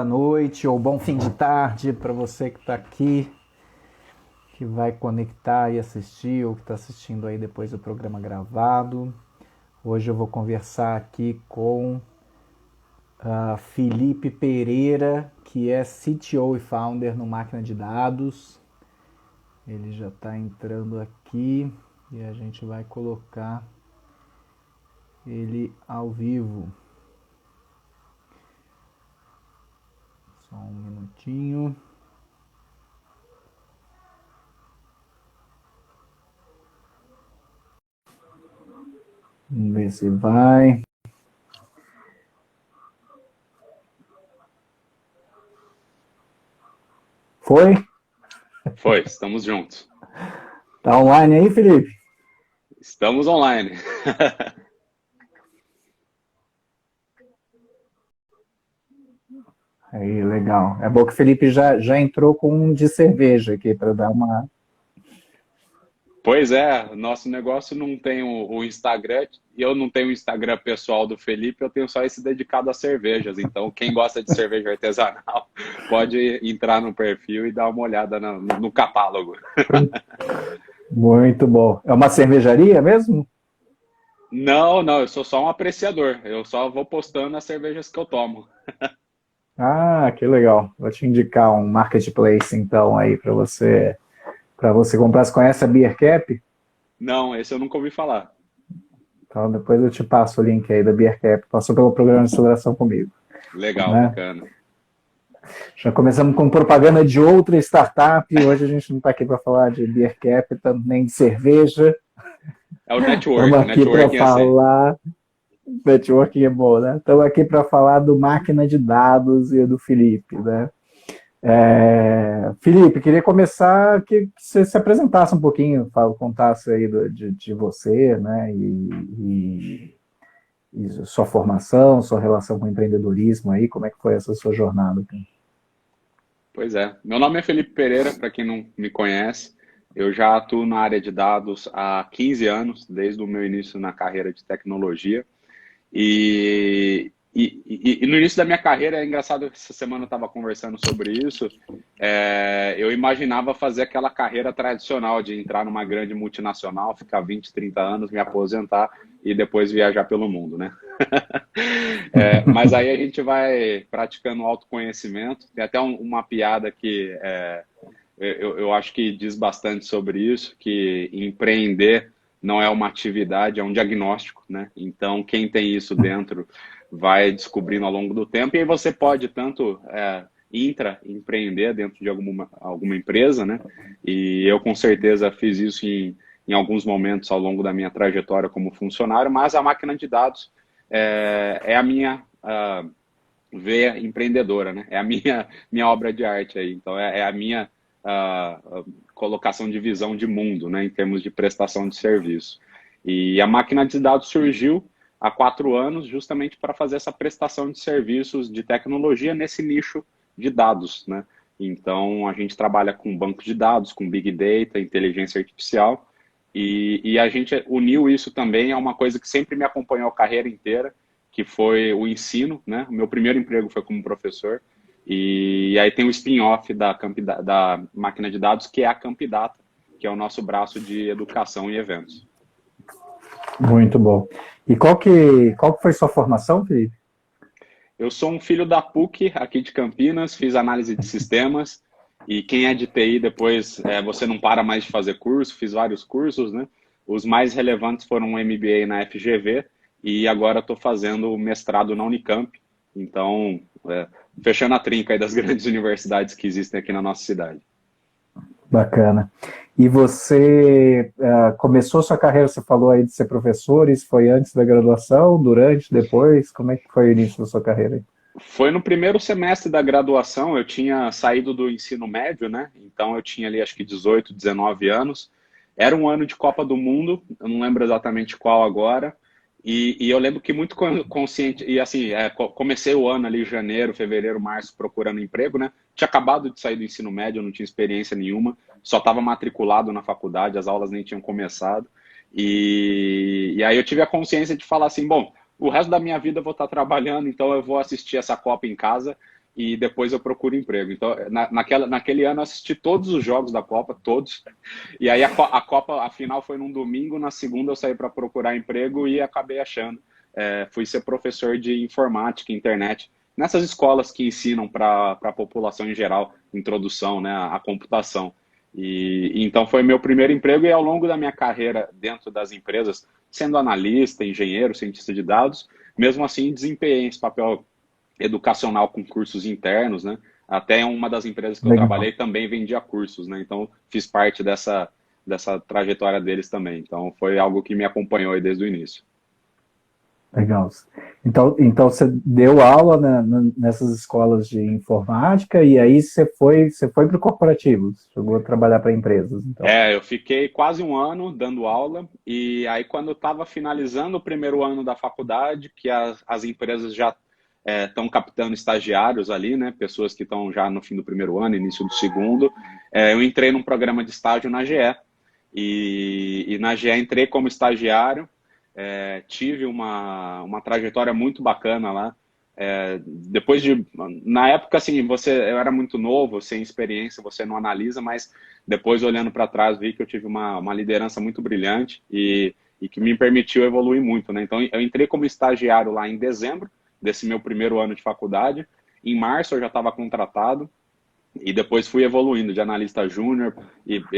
boa noite ou bom fim de tarde para você que está aqui, que vai conectar e assistir ou que está assistindo aí depois do programa gravado. Hoje eu vou conversar aqui com Felipe Pereira, que é CTO e Founder no Máquina de Dados. Ele já está entrando aqui e a gente vai colocar ele ao vivo. Só um minutinho. Vamos ver se vai. Foi? Foi, estamos juntos. Tá online aí, Felipe? Estamos online. Aí, legal. É bom que o Felipe já entrou com um de cerveja aqui para dar uma... Pois é, nosso negócio não tem o Instagram, e eu não tenho o Instagram pessoal do Felipe, eu tenho só esse dedicado a cervejas. Então, quem gosta de cerveja artesanal pode entrar no perfil e dar uma olhada no catálogo. Muito bom. É uma cervejaria mesmo? Não, eu sou só um apreciador. Eu só vou postando as cervejas que eu tomo. Ah, que legal. Vou te indicar um marketplace então aí para você comprar. Você conhece a BeerCap? Não, esse eu nunca ouvi falar. Então depois eu te passo o link aí da BeerCap. Passou pelo programa de aceleração comigo, Legal, né? bacana. Já começamos com propaganda de outra startup. Hoje a gente não está aqui para falar de BeerCap, nem de cerveja. É o Estamos aqui para networking assim. falar. Networking é bom, né? Estamos aqui para falar do Máquina de Dados e do Felipe, né? Felipe, queria começar que você se apresentasse um pouquinho, contasse aí de você, né? E sua formação, sua relação com o empreendedorismo aí, como é que foi essa sua jornada? Pois é. Meu nome é Felipe Pereira, para quem não me conhece. Eu já atuo na área de dados há 15 anos, desde o meu início na carreira de tecnologia. E no início da minha carreira, é engraçado que essa semana eu estava conversando sobre isso, eu imaginava fazer aquela carreira tradicional de entrar numa grande multinacional, ficar 20, 30 anos, me aposentar e depois viajar pelo mundo, né? Mas aí a gente vai praticando autoconhecimento. Tem até uma piada que eu acho que diz bastante sobre isso, que empreender não é uma atividade, é um diagnóstico, né? Então, quem tem isso dentro vai descobrindo ao longo do tempo, e aí você pode tanto intraempreender dentro de alguma empresa, né? E eu, com certeza, fiz isso em alguns momentos ao longo da minha trajetória como funcionário, mas a máquina de dados é a minha veia empreendedora, né? É a minha obra de arte aí. Então, é a minha colocação de visão de mundo, né, em termos de prestação de serviço. E a máquina de dados surgiu há 4 anos justamente para fazer essa prestação de serviços de tecnologia nesse nicho de dados, né? Então, a gente trabalha com banco de dados, com Big Data, inteligência artificial, e a gente uniu isso também a uma coisa que sempre me acompanhou a carreira inteira, que foi o ensino, né? O meu primeiro emprego foi como professor, e aí tem o spin-off da máquina de dados, que é a Campidata, que é o nosso braço de educação e eventos. Muito bom. E qual que foi sua formação, Felipe? Eu sou um filho da PUC, aqui de Campinas, fiz análise de sistemas, e quem é de TI depois, você não para mais de fazer curso, fiz vários cursos, né? Os mais relevantes foram um MBA na FGV, e agora estou fazendo o mestrado na Unicamp, então, fechando a trinca aí das grandes universidades que existem aqui na nossa cidade. Bacana. E você começou sua carreira, você falou aí de ser professor, isso foi antes da graduação, durante, depois? Como é que foi o início da sua carreira aí? Foi no primeiro semestre da graduação, eu tinha saído do ensino médio, né? Então eu tinha ali acho que 18, 19 anos. Era um ano de Copa do Mundo, eu não lembro exatamente qual agora. E eu lembro que muito consciente, e assim, comecei o ano ali, janeiro, fevereiro, março, procurando emprego, né? Tinha acabado de sair do ensino médio, eu não tinha experiência nenhuma, só estava matriculado na faculdade, as aulas nem tinham começado. E aí eu tive a consciência de falar assim, bom, o resto da minha vida eu vou estar trabalhando, então eu vou assistir essa Copa em casa, e depois eu procuro emprego. Então, naquele ano eu assisti todos os jogos da Copa, todos. E aí a Copa, a final foi num domingo, na segunda eu saí para procurar emprego e acabei achando. Fui ser professor de informática, internet, nessas escolas que ensinam para a população em geral, introdução, né, à computação. E então foi meu primeiro emprego e ao longo da minha carreira dentro das empresas, sendo analista, engenheiro, cientista de dados, mesmo assim desempenhei esse papel educacional com cursos internos, né? Até uma das empresas que eu Legal. trabalhei também vendia cursos, né? Então fiz parte dessa trajetória deles também. Então foi algo que me acompanhou aí desde o início. Legal. Então você deu aula nessas escolas de informática e aí você foi para o corporativo, você chegou a trabalhar para empresas, então. Eu fiquei quase um ano dando aula e aí quando eu estava finalizando o primeiro ano da faculdade, que as empresas já estão captando estagiários ali, né? Pessoas que estão já no fim do primeiro ano, início do segundo, eu entrei num programa de estágio na GE e na GE entrei como estagiário, tive uma trajetória muito bacana lá. Depois de, na época, assim, eu era muito novo, sem experiência, você não analisa, mas depois olhando para trás vi que eu tive uma liderança muito brilhante e que me permitiu evoluir muito, né? Então eu entrei como estagiário lá em dezembro desse meu primeiro ano de faculdade. Em março eu já estava contratado e depois fui evoluindo de analista júnior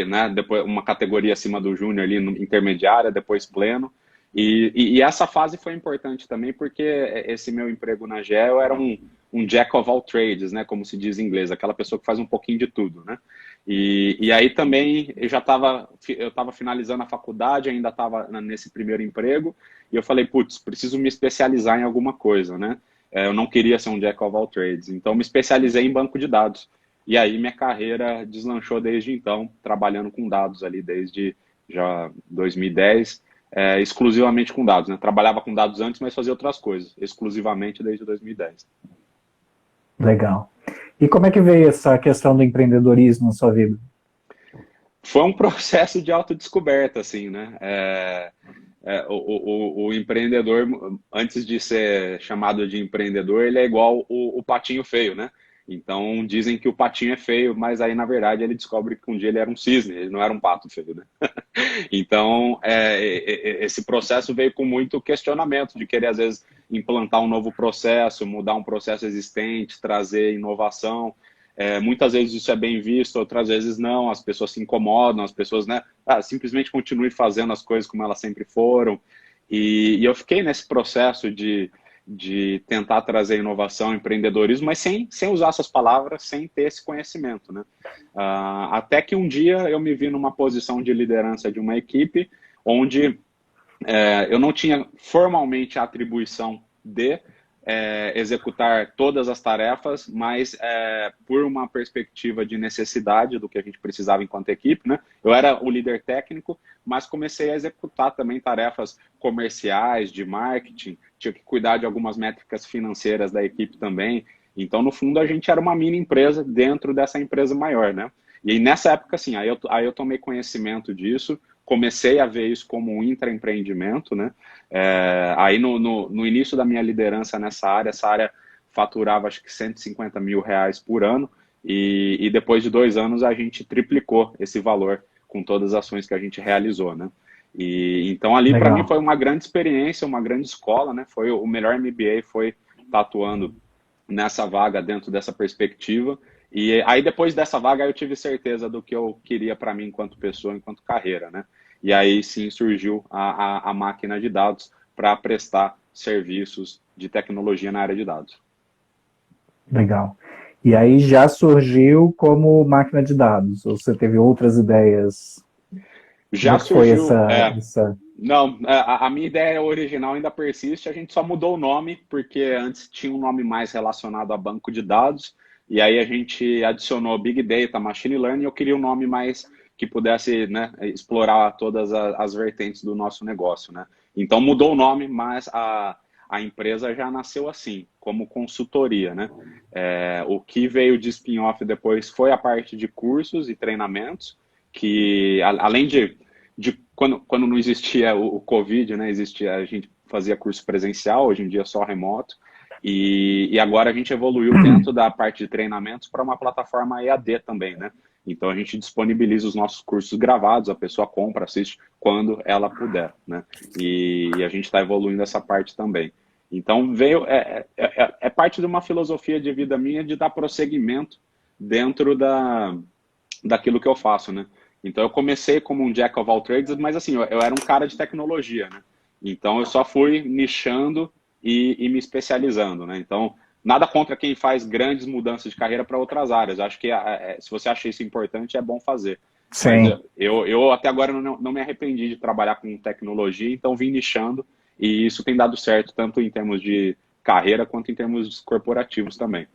né, depois uma categoria acima do júnior ali, intermediária, depois pleno. E essa fase foi importante também porque esse meu emprego na GE eu era um jack of all trades, né, como se diz em inglês, aquela pessoa que faz um pouquinho de tudo, né? E aí também eu estava finalizando a faculdade, ainda estava nesse primeiro emprego e eu falei, putz, preciso me especializar em alguma coisa, né? Eu não queria ser um jack of all trades, então me especializei em banco de dados. E aí minha carreira deslanchou desde então, trabalhando com dados ali desde já 2010, exclusivamente com dados, né? Trabalhava com dados antes, mas fazia outras coisas, exclusivamente desde 2010. Legal. E como é que veio essa questão do empreendedorismo na sua vida? Foi um processo de autodescoberta, assim, né? O empreendedor, antes de ser chamado de empreendedor, ele é igual o patinho feio, né? Então dizem que o patinho é feio, mas aí na verdade ele descobre que um dia ele era um cisne, ele não era um pato feio, né? Então esse processo veio com muito questionamento de querer às vezes implantar um novo processo, mudar um processo existente, trazer inovação. Muitas vezes isso é bem visto, outras vezes não, as pessoas se incomodam, as pessoas, né, simplesmente continuem fazendo as coisas como elas sempre foram. E eu fiquei nesse processo de tentar trazer inovação, empreendedorismo, mas sem usar essas palavras, sem ter esse conhecimento, né? Até que um dia eu me vi numa posição de liderança de uma equipe onde eu não tinha formalmente a atribuição de executar todas as tarefas, mas por uma perspectiva de necessidade do que a gente precisava enquanto equipe, né? Eu era o líder técnico, mas comecei a executar também tarefas comerciais, de marketing, tinha que cuidar de algumas métricas financeiras da equipe também. Então, no fundo, a gente era uma mini empresa dentro dessa empresa maior, né? E nessa época, assim, aí eu tomei conhecimento disso, comecei a ver isso como um intraempreendimento, né? Aí no início da minha liderança nessa área, essa área faturava acho que R$ 150 mil por ano e depois de 2 anos a gente triplicou esse valor com todas as ações que a gente realizou, né? E então ali para mim Legal. foi uma grande experiência, uma grande escola, né? Foi o melhor MBA, foi estar atuando nessa vaga dentro dessa perspectiva. E aí depois dessa vaga eu tive certeza do que eu queria para mim enquanto pessoa, enquanto carreira, né? E aí sim surgiu a máquina de dados para prestar serviços de tecnologia na área de dados. Legal. E aí já surgiu como máquina de dados? Ou você teve outras ideias? Como Já é que foi surgiu, essa... não, a minha ideia original ainda persiste, a gente só mudou o nome, porque antes tinha um nome mais relacionado a banco de dados, e aí a gente adicionou Big Data, Machine Learning, e eu queria um nome mais que pudesse, né, explorar todas as vertentes do nosso negócio, né? Então mudou o nome, mas a empresa já nasceu assim, como consultoria, né? O que veio de spin-off depois foi a parte de cursos e treinamentos, que além de quando não existia o Covid, né, existia, a gente fazia curso presencial, hoje em dia só remoto, E agora a gente evoluiu dentro da parte de treinamentos para uma plataforma EAD também, né? Então a gente disponibiliza os nossos cursos gravados, a pessoa compra, assiste quando ela puder, né? E a gente está evoluindo essa parte também. Então veio é parte de uma filosofia de vida minha de dar prosseguimento dentro daquilo que eu faço, né? Então eu comecei como um jack of all trades, mas assim, eu era um cara de tecnologia, né? Então eu só fui nichando e me especializando, né? Então, nada contra quem faz grandes mudanças de carreira para outras áreas. Acho que se você acha isso importante, é bom fazer. Mas Sim. eu até agora não me arrependi de trabalhar com tecnologia, então vim nichando e isso tem dado certo, tanto em termos de carreira quanto em termos corporativos também.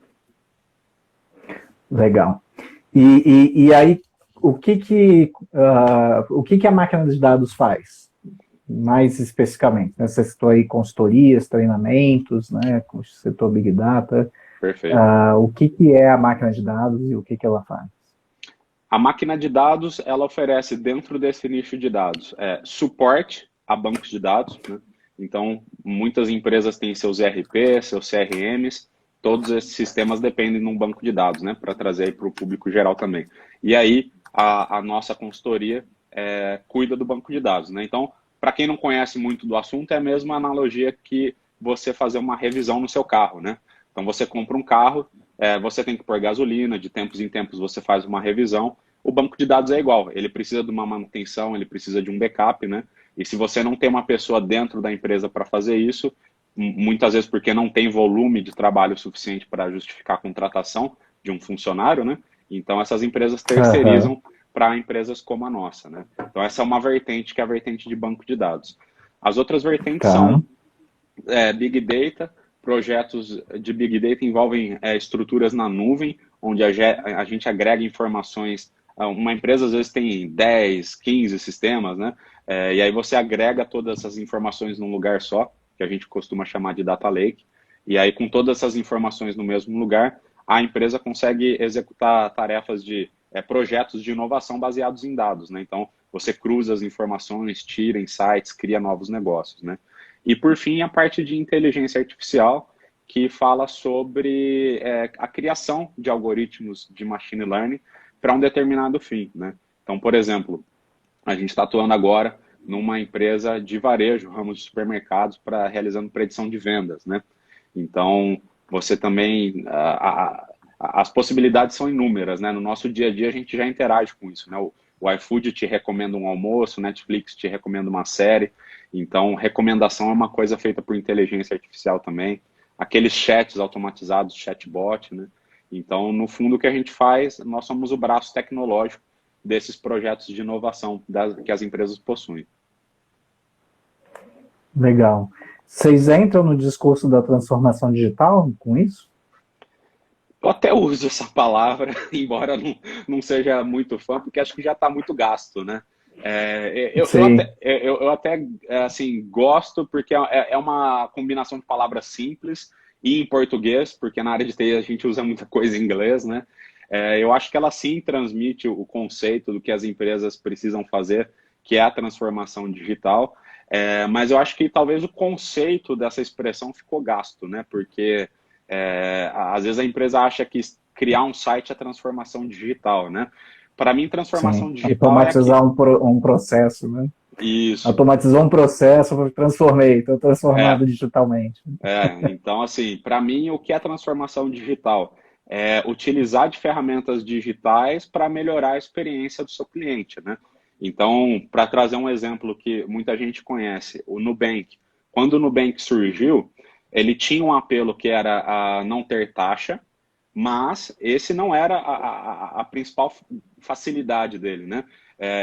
Legal. E aí, o que a máquina de dados faz? Mais especificamente, né? Você citou aí consultorias, treinamentos, né? Setor Big Data. Perfeito. O que é a máquina de dados e o que ela faz? A máquina de dados, ela oferece dentro desse nicho de dados suporte a bancos de dados, né? Então, muitas empresas têm seus ERPs, seus CRMs, todos esses sistemas dependem de um banco de dados, né? Para trazer para o público geral também. E aí, a nossa consultoria cuida do banco de dados, né? Então, para quem não conhece muito do assunto, é a mesma analogia que você fazer uma revisão no seu carro, né? Então, você compra um carro, você tem que pôr gasolina, de tempos em tempos você faz uma revisão. O banco de dados é igual, ele precisa de uma manutenção, ele precisa de um backup, né? E se você não tem uma pessoa dentro da empresa para fazer isso, muitas vezes porque não tem volume de trabalho suficiente para justificar a contratação de um funcionário, né? Então essas empresas terceirizam para empresas como a nossa, né? Então essa é uma vertente que é a vertente de banco de dados. As outras vertentes são Big Data. Projetos de Big Data envolvem estruturas na nuvem, onde a gente agrega informações. Uma empresa às vezes tem 10, 15 sistemas, né? E aí você agrega todas essas informações num lugar só, que a gente costuma chamar de data lake. E aí com todas essas informações no mesmo lugar, a empresa consegue executar tarefas de projetos de inovação baseados em dados, né? Então você cruza as informações, tira insights, cria novos negócios, né? E, por fim, a parte de inteligência artificial, que fala sobre a criação de algoritmos de machine learning para um determinado fim, né? Então, por exemplo, a gente está atuando agora numa empresa de varejo, ramo de supermercados, realizando predição de vendas, né? Então, você também... as possibilidades são inúmeras, né? No nosso dia a dia, a gente já interage com isso, né? O iFood te recomenda um almoço, Netflix te recomenda uma série. Então, recomendação é uma coisa feita por inteligência artificial também. Aqueles chats automatizados, chatbot, né? Então, no fundo, o que a gente faz, nós somos o braço tecnológico desses projetos de inovação que as empresas possuem. Legal. Vocês entram no discurso da transformação digital com isso? Eu até uso essa palavra, embora não seja muito fã, porque acho que já está muito gasto, né? Eu até assim, gosto porque é uma combinação de palavras simples e em português, porque na área de TI a gente usa muita coisa em inglês, né? Eu acho que ela sim transmite o conceito do que as empresas precisam fazer, que é a transformação digital, mas eu acho que talvez o conceito dessa expressão ficou gasto, né? Porque às vezes a empresa acha que criar um site é transformação digital, né? Para mim, transformação digital é automatizar um processo, né? Isso. Automatizou um processo, estou transformado digitalmente. Então, assim, para mim, o que é transformação digital? É utilizar de ferramentas digitais para melhorar a experiência do seu cliente, né? Então, para trazer um exemplo que muita gente conhece, o Nubank. Quando o Nubank surgiu, ele tinha um apelo que era a não ter taxa, mas esse não era a principal facilidade dele, né?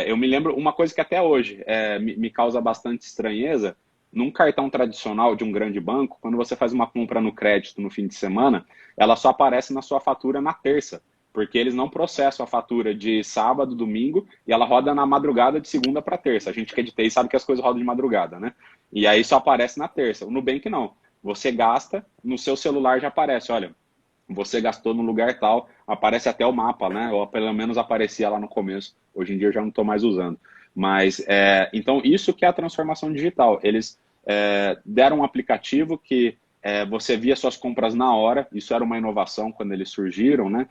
Eu me lembro uma coisa que até hoje me causa bastante estranheza, num cartão tradicional de um grande banco, quando você faz uma compra no crédito no fim de semana, ela só aparece na sua fatura na terça, porque eles não processam a fatura de sábado, domingo, e ela roda na madrugada de segunda para terça. A gente que é de TI sabe que as coisas rodam de madrugada, né? E aí só aparece na terça. O Nubank não. Você gasta, no seu celular já aparece, olha, você gastou no lugar tal, aparece até o mapa, né? Ou pelo menos aparecia lá no começo. Hoje em dia eu já não estou mais usando. Mas, então, isso que é a transformação digital. Eles deram um aplicativo que você via suas compras na hora, isso era uma inovação quando eles surgiram, né?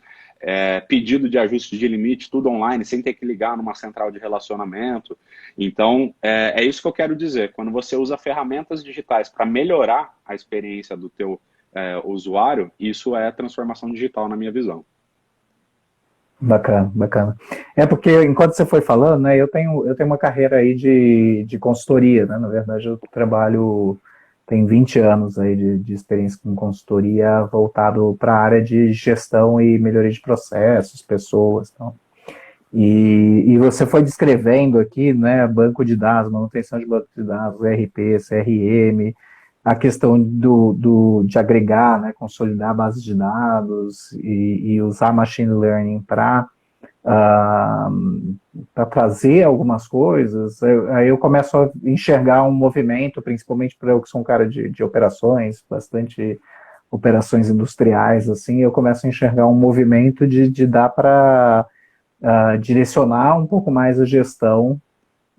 Pedido de ajuste de limite, tudo online, sem ter que ligar numa central de relacionamento. Então, é isso que eu quero dizer. Quando você usa ferramentas digitais para melhorar a experiência do teu usuário, isso é transformação digital na minha visão. Bacana, bacana. É porque, enquanto você foi falando, né, eu tenho uma carreira aí de consultoria, né? Na verdade, eu trabalho, tem 20 anos aí de experiência com consultoria voltado para a área de gestão e melhoria de processos, pessoas, então. E você foi descrevendo aqui, né, banco de dados, manutenção de banco de dados, ERP, CRM, a questão de agregar, né, consolidar a base de dados e usar machine learning para trazer algumas coisas, aí eu começo a enxergar um movimento, principalmente para eu que sou um cara de operações, bastante operações industriais, assim, eu começo a enxergar um movimento de dar para direcionar um pouco mais a gestão,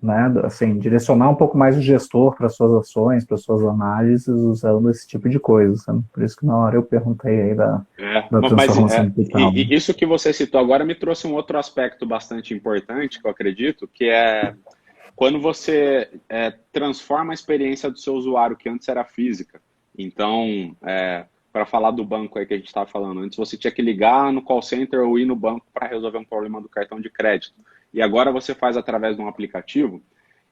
né, assim, direcionar um pouco mais o gestor para suas ações, para suas análises, usando esse tipo de coisa, sabe? Por isso que na hora eu perguntei aí da transformação digital. E isso que você citou agora me trouxe um outro aspecto bastante importante, que eu acredito, que é quando você transforma a experiência do seu usuário, que antes era física. Então, para falar do banco aí que a gente estava falando, antes você tinha que ligar no call center ou ir no banco para resolver um problema do cartão de crédito. E agora você faz através de um aplicativo.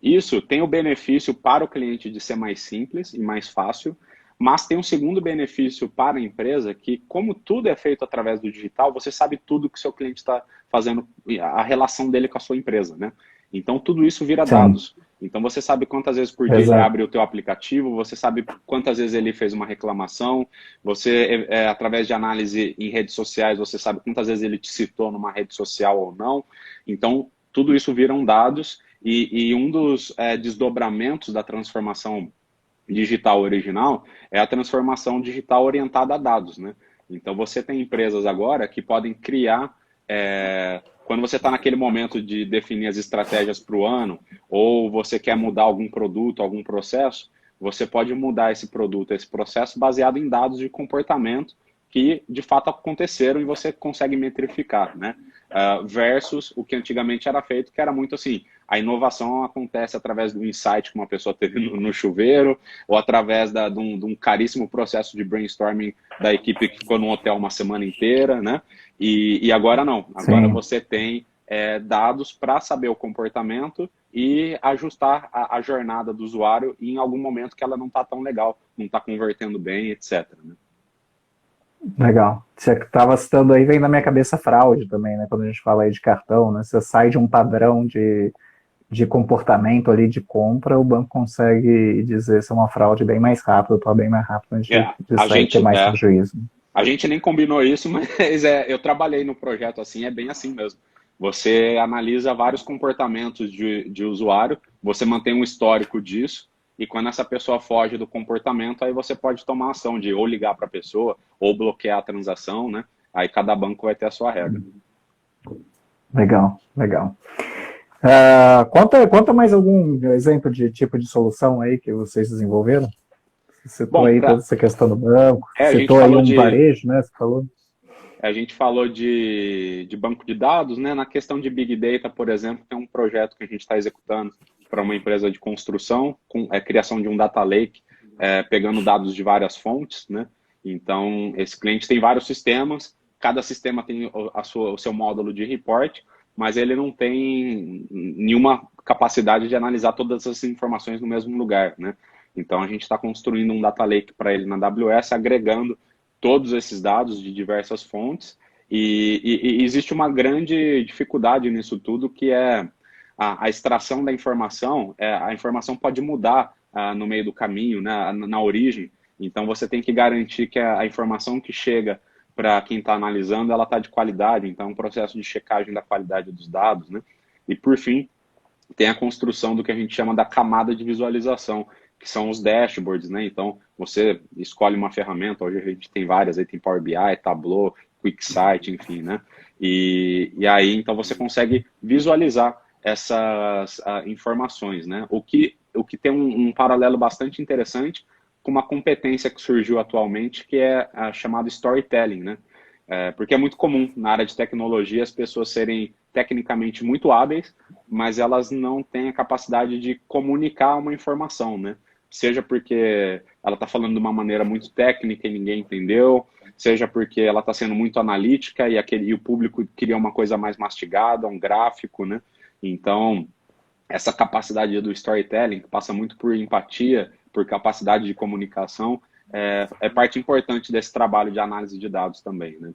Isso tem o benefício para o cliente de ser mais simples e mais fácil, mas tem um segundo benefício para a empresa que, como tudo é feito através do digital, você sabe tudo que o seu cliente está fazendo, a relação dele com a sua empresa, né? Então, tudo isso vira dados. Então, você sabe quantas vezes por dia ele abre o teu aplicativo, você sabe quantas vezes ele fez uma reclamação, você, através de análise em redes sociais, você sabe quantas vezes ele te citou numa rede social ou não. Então, tudo isso viram dados e um dos desdobramentos da transformação digital original é a transformação digital orientada a dados, né? Então, você tem empresas agora que podem criar... quando você está naquele momento de definir as estratégias para o ano, ou você quer mudar algum produto, algum processo, você pode mudar esse produto, esse processo, baseado em dados de comportamento que, de fato, aconteceram e você consegue metrificar, né? Versus o que antigamente era feito, que era muito assim, a inovação acontece através do insight que uma pessoa teve no chuveiro, ou através de um caríssimo processo de brainstorming da equipe que ficou no hotel uma semana inteira, né? E agora não. Agora você tem dados para saber o comportamento e ajustar a jornada do usuário em algum momento que ela não está tão legal, não está convertendo bem, etc. Né? Legal. Você estava citando aí, vem na minha cabeça fraude também, né? Quando a gente fala aí de cartão, né? Você sai de um padrão de comportamento ali de compra, o banco consegue dizer se é uma fraude bem mais rápido, atuar bem mais rápido, antes de ter mais prejuízo. A gente nem combinou isso, mas eu trabalhei no projeto assim, é bem assim mesmo. Você analisa vários comportamentos de usuário, você mantém um histórico disso, e quando essa pessoa foge do comportamento, aí você pode tomar ação de ou ligar para a pessoa, ou bloquear a transação, né? Aí cada banco vai ter a sua regra. Legal, legal. Conta mais algum exemplo de tipo de solução aí que vocês desenvolveram? Você citou aí toda essa questão do banco, citou aí um varejo, né? Você falou. A gente falou de banco de dados, né? Na questão de Big Data, por exemplo, tem um projeto que a gente está executando para uma empresa de construção, com a criação de um data lake, pegando dados de várias fontes, né? Então, esse cliente tem vários sistemas, cada sistema tem o seu módulo de report, mas ele não tem nenhuma capacidade de analisar todas essas informações no mesmo lugar, né? Então, a gente está construindo um data lake para ele na AWS, agregando todos esses dados de diversas fontes, e existe uma grande dificuldade nisso tudo, que é a extração da informação. A informação pode mudar no meio do caminho, né, na origem, então você tem que garantir que a informação que chega para quem está analisando, ela está de qualidade, então um processo de checagem da qualidade dos dados, né? E por fim, tem a construção do que a gente chama da camada de visualização, que são os dashboards, né? Então, você escolhe uma ferramenta, hoje a gente tem várias, aí tem Power BI, Tableau, QuickSight, enfim, né? E aí, então, você consegue visualizar essas informações, né? O que tem um paralelo bastante interessante com uma competência que surgiu atualmente, que é a chamada storytelling, né? Porque é muito comum na área de tecnologia as pessoas serem tecnicamente muito hábeis, mas elas não têm a capacidade de comunicar uma informação, né? Seja porque ela está falando de uma maneira muito técnica e ninguém entendeu, seja porque ela está sendo muito analítica e o público queria uma coisa mais mastigada, um gráfico, né? Então, essa capacidade do storytelling, que passa muito por empatia, por capacidade de comunicação, é parte importante desse trabalho de análise de dados também, né?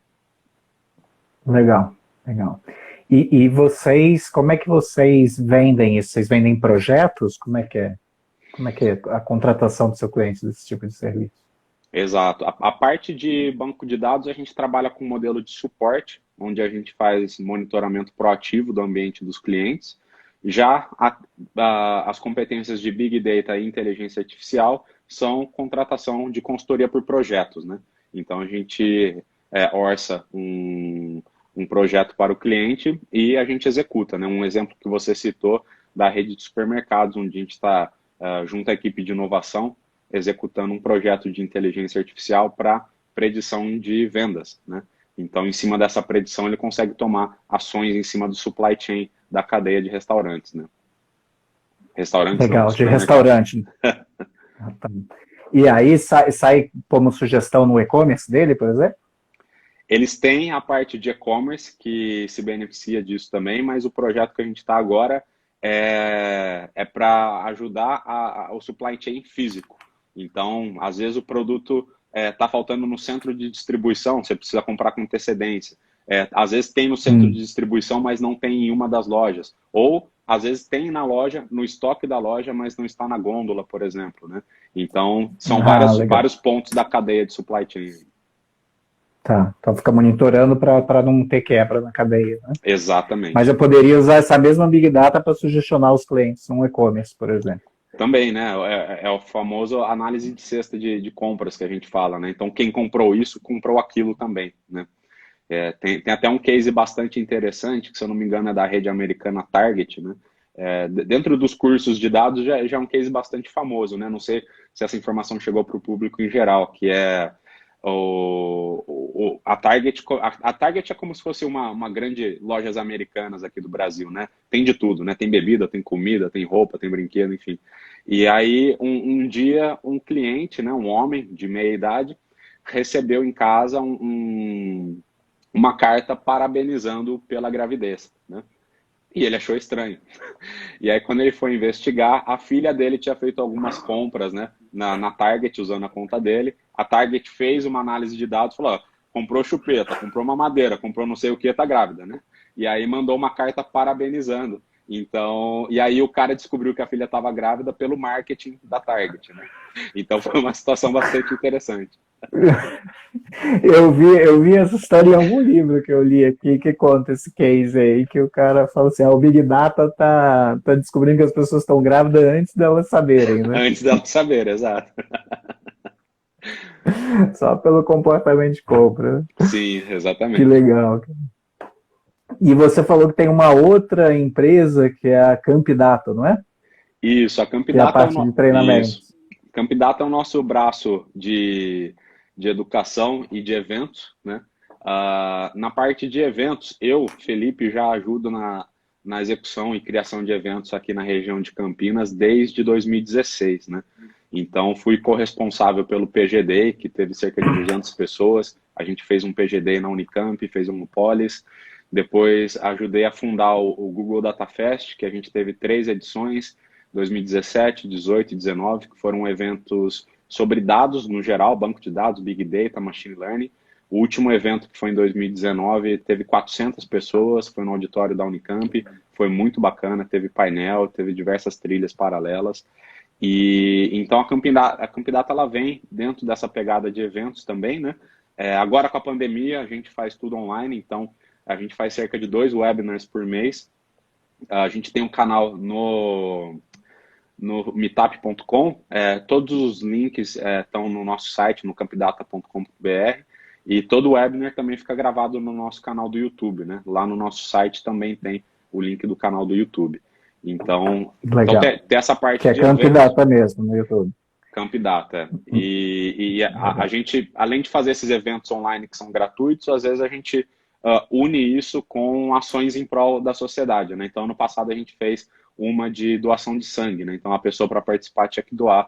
Legal, legal. E vocês, como é que vocês vendem isso? Vocês vendem projetos? Como é que é? Como é que é a contratação do seu cliente desse tipo de serviço? Exato. A parte de banco de dados, a gente trabalha com um modelo de suporte, onde a gente faz monitoramento proativo do ambiente dos clientes. Já as competências de Big Data e inteligência artificial são contratação de consultoria por projetos, né? Então, a gente orça um projeto para o cliente e a gente executa, né? Um exemplo que você citou da rede de supermercados, onde a gente está junto à equipe de inovação, executando um projeto de inteligência artificial para predição de vendas, né? Então, em cima dessa predição, ele consegue tomar ações em cima do supply chain da cadeia de restaurantes, né? Restaurantes não, Legal, de restaurante. E aí sai como sugestão no e-commerce dele, por exemplo? Eles têm a parte de e-commerce que se beneficia disso também, mas o projeto que a gente está agora é para ajudar o supply chain físico. Então, às vezes o produto está faltando no centro de distribuição, você precisa comprar com antecedência. Às vezes tem no centro de distribuição, mas não tem em uma das lojas. Ou, às vezes, tem na loja, no estoque da loja, mas não está na gôndola, por exemplo, né? Então, são vários pontos da cadeia de supply chain. Tá, então fica monitorando para não ter quebra na cadeia, né? Exatamente. Mas eu poderia usar essa mesma Big Data para sugestionar os clientes no e-commerce, por exemplo. Também, né? É o famoso análise de cesta de compras que a gente fala, né? Então, quem comprou isso, comprou aquilo também, né? Tem até um case bastante interessante, que se eu não me engano é da rede americana Target, né? Dentro dos cursos de dados já é um case bastante famoso, né? Não sei se essa informação chegou para o público em geral, que é a Target. A Target é como se fosse uma grande lojas americanas aqui do Brasil, né? Tem de tudo, né? Tem bebida, tem comida, tem roupa, tem brinquedo, enfim. E aí, um dia, um cliente, né, um homem de meia idade, recebeu em casa uma carta parabenizando pela gravidez, né? E ele achou estranho. E aí, quando ele foi investigar, a filha dele tinha feito algumas compras, né, na Target, usando a conta dele. A Target fez uma análise de dados, falou, ó, comprou chupeta, comprou uma madeira, comprou não sei o que, tá grávida, né? E aí mandou uma carta parabenizando. Então, e aí o cara descobriu que a filha estava grávida pelo marketing da Target, né? Então foi uma situação bastante interessante. Eu vi essa história em algum livro que eu li aqui que conta esse case aí, que o cara fala assim, o Big Data tá descobrindo que as pessoas estão grávidas antes delas saberem, né? Antes delas saberem, exato. Só pelo comportamento de compra. Sim, exatamente. Que legal. E você falou que tem uma outra empresa que é a Campdata, não é? Isso, a Campdata que é a parte de treinamento. Isso. Campdata é o nosso braço de educação e de eventos, né? Na parte de eventos, Felipe, já ajudo na execução e criação de eventos aqui na região de Campinas desde 2016, né? Então, fui corresponsável pelo PGD, que teve cerca de 200 pessoas. A gente fez um PGD na Unicamp, fez um no Polis. Depois, ajudei a fundar o Google Data Fest, que a gente teve 3 edições, 2017, 18 e 19, que foram eventos sobre dados no geral, banco de dados, Big Data, Machine Learning. O último evento, que foi em 2019, teve 400 pessoas, foi no auditório da Unicamp, foi muito bacana, teve painel, teve diversas trilhas paralelas. E então a Campdata ela vem dentro dessa pegada de eventos também, né? Agora com a pandemia a gente faz tudo online, então a gente faz cerca de 2 webinars por mês. A gente tem um canal no meetup.com, todos os links estão no nosso site, no campdata.com.br, e todo o webinar também fica gravado no nosso canal do YouTube, né? Lá no nosso site também tem o link do canal do YouTube. Então tem essa parte que é de Campdata mesmo no YouTube. Camp Data. A gente, além de fazer esses eventos online que são gratuitos, às vezes a gente une isso com ações em prol da sociedade, né? Então, ano passado a gente fez uma de doação de sangue, né? Então, a pessoa para participar tinha que doar.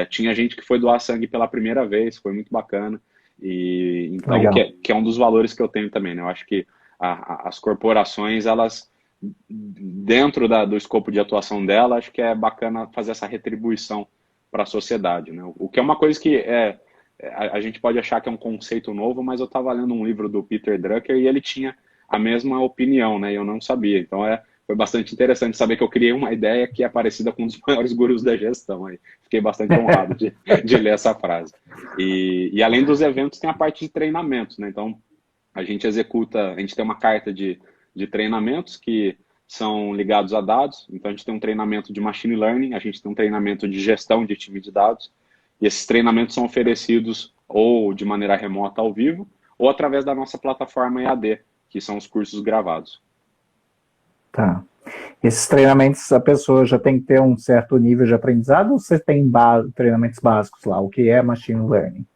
Tinha gente que foi doar sangue pela primeira vez, foi muito bacana. E então, que é um dos valores que eu tenho também, né? Eu acho que as corporações, elas, dentro do escopo de atuação dela, acho que é bacana fazer essa retribuição para a sociedade, né? O que é uma coisa que a gente pode achar que é um conceito novo, mas eu estava lendo um livro do Peter Drucker e ele tinha a mesma opinião, né? E eu não sabia. Então foi bastante interessante saber que eu criei uma ideia que é parecida com um dos maiores gurus da gestão. Aí fiquei bastante honrado de ler essa frase. E além dos eventos, tem a parte de treinamentos, né? Então a gente tem uma carta de treinamentos que são ligados a dados. Então a gente tem um treinamento de machine learning, a gente tem um treinamento de gestão de time de dados. E esses treinamentos são oferecidos ou de maneira remota ao vivo, ou através da nossa plataforma EAD, que são os cursos gravados. Tá. Esses treinamentos, a pessoa já tem que ter um certo nível de aprendizado, ou você tem treinamentos básicos lá? O que é Machine Learning?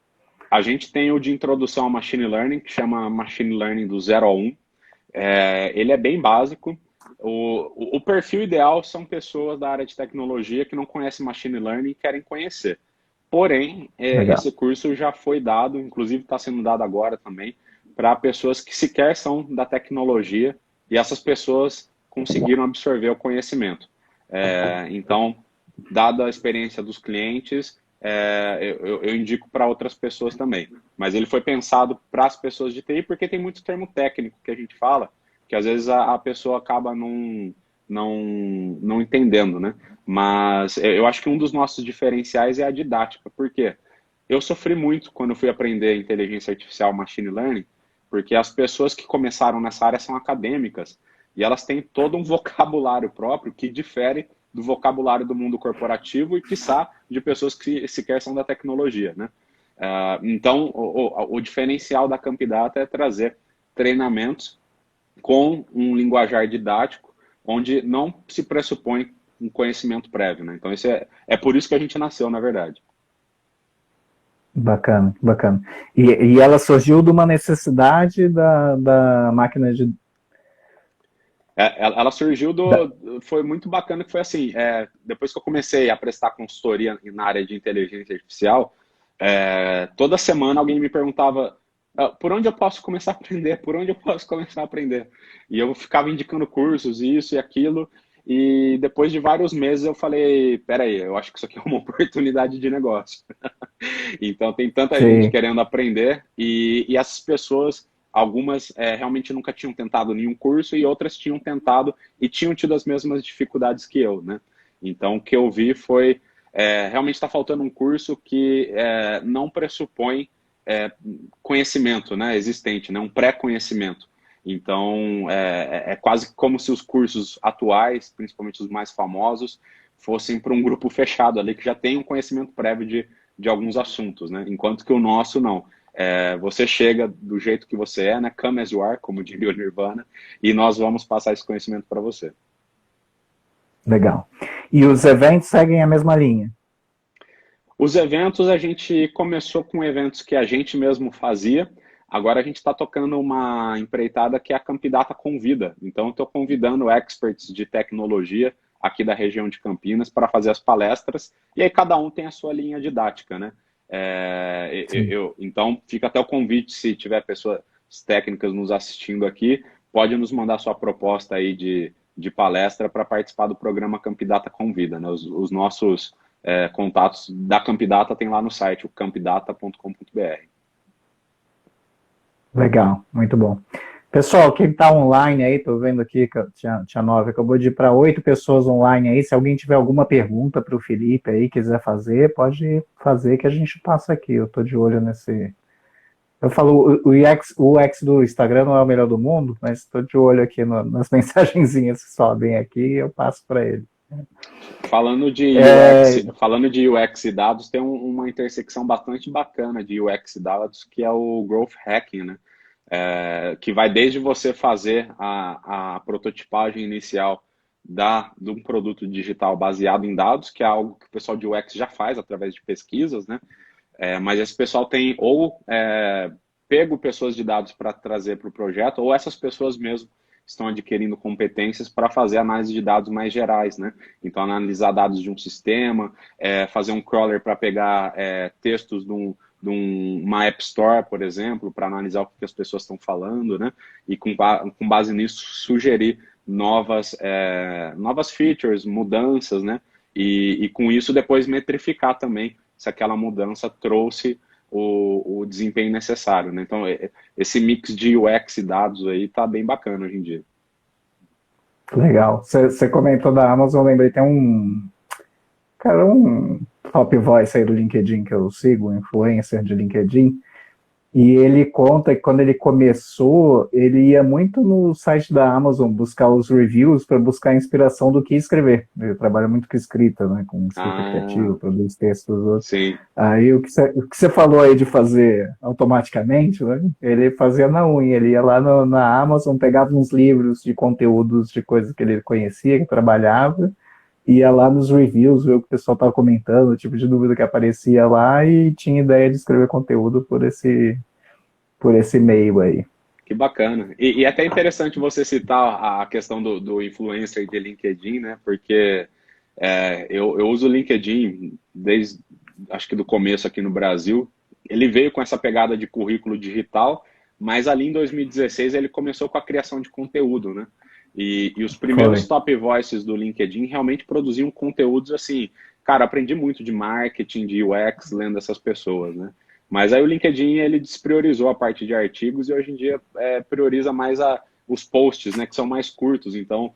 A gente tem o de introdução ao Machine Learning, que chama Machine Learning do 0 ao 1. Ele é bem básico. O perfil ideal são pessoas da área de tecnologia que não conhecem Machine Learning e querem conhecer. Porém, esse curso já foi dado, inclusive está sendo dado agora também, para pessoas que sequer são da tecnologia e essas pessoas conseguiram absorver o conhecimento. Então, dada a experiência dos clientes, eu indico para outras pessoas também. Mas ele foi pensado para as pessoas de TI porque tem muito termo técnico que a gente fala, que às vezes a pessoa acaba não entendendo, né? Mas eu acho que um dos nossos diferenciais é a didática. Por quê? Eu sofri muito quando eu fui aprender inteligência artificial, machine learning, porque as pessoas que começaram nessa área são acadêmicas e elas têm todo um vocabulário próprio que difere do vocabulário do mundo corporativo e, quiçá, de pessoas que sequer são da tecnologia, né? Então, o diferencial da Camp Data é trazer treinamentos com um linguajar didático, onde não se pressupõe um conhecimento prévio, né? Então, é por isso que a gente nasceu, na verdade. Bacana, bacana. E ela surgiu de uma necessidade da máquina de... Ela surgiu foi muito bacana, que foi assim, depois que eu comecei a prestar consultoria na área de inteligência artificial, toda semana alguém me perguntava por onde eu posso começar a aprender, por onde eu posso começar a aprender. E eu ficava indicando cursos, isso e aquilo, e depois de vários meses eu falei, peraí, eu acho que isso aqui é uma oportunidade de negócio. Então tem tanta gente querendo aprender, e essas pessoas, algumas realmente nunca tinham tentado nenhum curso, e outras tinham tentado e tinham tido as mesmas dificuldades que eu, né? Então o que eu vi foi, realmente está faltando um curso que não pressupõe conhecimento, né, existente, né, um pré-conhecimento. Então, é quase como se os cursos atuais, principalmente os mais famosos, fossem para um grupo fechado ali, que já tem um conhecimento prévio de alguns assuntos, né? Enquanto que o nosso não. Você chega do jeito que você é, né? Come as you are, como diria o Nirvana, e nós vamos passar esse conhecimento para você. Legal. E os eventos seguem a mesma linha? Os eventos, a gente começou com eventos que a gente mesmo fazia. Agora a gente está tocando uma empreitada que é a Camp Data Convida. Então, eu estou convidando experts de tecnologia aqui da região de Campinas para fazer as palestras. E aí cada um tem a sua linha didática, né? Então, fica até o convite, se tiver pessoas técnicas nos assistindo aqui, pode nos mandar sua proposta aí de palestra para participar do programa Camp Data Convida, né? Os nossos contatos da Camp Data tem lá no site, o campdata.com.br. Legal, muito bom. Pessoal, quem está online aí, estou vendo aqui que tinha 9, acabou de ir para 8 pessoas online aí. Se alguém tiver alguma pergunta para o Felipe aí, quiser fazer, pode fazer que a gente passa aqui. Eu estou de olho nesse... Eu falo, o UX do Instagram não é o melhor do mundo, mas estou de olho aqui nas mensagenzinhas que sobem aqui e eu passo para ele. Falando de UX e dados, tem uma intersecção bastante bacana de UX e dados, que é o Growth Hacking, né? Que vai desde você fazer a prototipagem inicial de um produto digital baseado em dados, que é algo que o pessoal de UX já faz através de pesquisas, né? Mas esse pessoal tem ou pego pessoas de dados para trazer para o projeto, ou essas pessoas mesmo estão adquirindo competências para fazer análise de dados mais gerais, né? Então, analisar dados de um sistema, fazer um crawler para pegar textos de uma App Store, por exemplo, para analisar o que as pessoas estão falando, né? E com base nisso, sugerir novas features, mudanças, né? E com isso depois metrificar também se aquela mudança trouxe o desempenho necessário, né? Então, esse mix de UX e dados aí tá bem bacana hoje em dia. Legal. Você comentou da Amazon, lembrei, tem cara, um top voice aí do LinkedIn que eu sigo, um influencer de LinkedIn, e ele conta que quando ele começou, ele ia muito no site da Amazon buscar os reviews para buscar inspiração do que escrever. Ele trabalha muito com escrita, né? Com escrita criativa, produz textos. Sim. Aí o que você falou aí de fazer automaticamente, né? Ele fazia na unha, ele ia lá na Amazon, pegava uns livros de conteúdos de coisas que ele conhecia, que trabalhava, ia lá nos reviews, ver o que o pessoal estava comentando, o tipo de dúvida que aparecia lá e tinha ideia de escrever conteúdo por esse meio aí. Que bacana. E é até interessante você citar a questão do influencer de LinkedIn, né? Porque eu uso o LinkedIn desde, acho que do começo aqui no Brasil. Ele veio com essa pegada de currículo digital, mas ali em 2016 ele começou com a criação de conteúdo, né? E os primeiros top voices do LinkedIn realmente produziam conteúdos assim, cara, aprendi muito de marketing, de UX, lendo essas pessoas, né? Mas aí o LinkedIn, ele despriorizou a parte de artigos e hoje em dia prioriza mais os posts, né, que são mais curtos. Então,